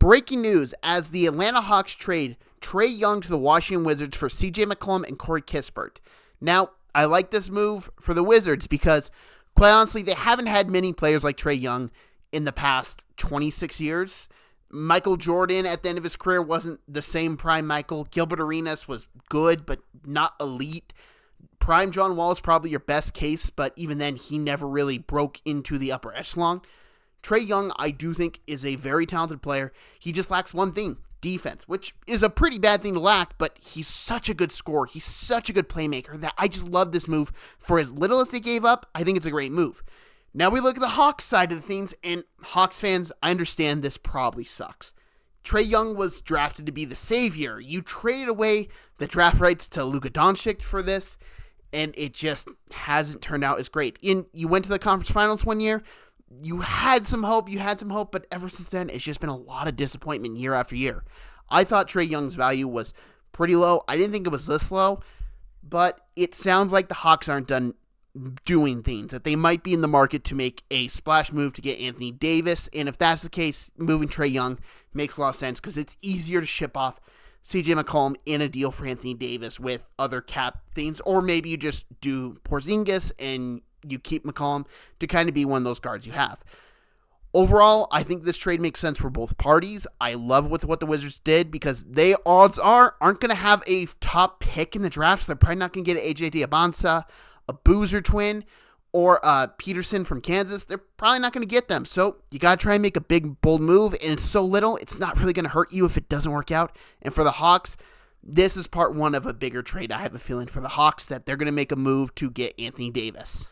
Breaking news, as the Atlanta Hawks trade Trae Young to the Washington Wizards for CJ McCollum and Corey Kispert. Now, I like this move for the Wizards because, quite honestly, they haven't had many players like Trae Young in the past 26 years. Michael Jordan, at the end of his career, wasn't the same prime Michael. Gilbert Arenas was good, but not elite. Prime John Wall is probably your best case, but even then, he never really broke into the upper echelon. Trae Young, I do think, is a very talented player. He just lacks one thing, defense, which is a pretty bad thing to lack, but he's such a good scorer. He's such a good playmaker that I just love this move. For as little as they gave up, I think it's a great move. Now we look at the Hawks side of the things, and Hawks fans, I understand this probably sucks. Trae Young was drafted to be the savior. You traded away the draft rights to Luka Doncic for this, and it just hasn't turned out as great. You went to the conference finals one year. You had some hope, but ever since then, it's just been a lot of disappointment year after year. I thought Trae Young's value was pretty low. I didn't think it was this low, but it sounds like the Hawks aren't done doing things, that they might be in the market to make a splash move to get Anthony Davis, and if that's the case, moving Trae Young makes a lot of sense because it's easier to ship off CJ McCollum in a deal for Anthony Davis with other cap things, or maybe you just do Porzingis and you keep McCollum to kind of be one of those guards you have. Overall, I think this trade makes sense for both parties. I love what the Wizards did because they, odds are, aren't going to have a top pick in the draft, so they're probably not going to get AJ Diabanza, a Boozer twin, or Peterson from Kansas. They're probably not going to get them, so you got to try and make a big, bold move, and it's so little, it's not really going to hurt you if it doesn't work out. And for the Hawks, this is part one of a bigger trade. I have a feeling for the Hawks that they're going to make a move to get Anthony Davis.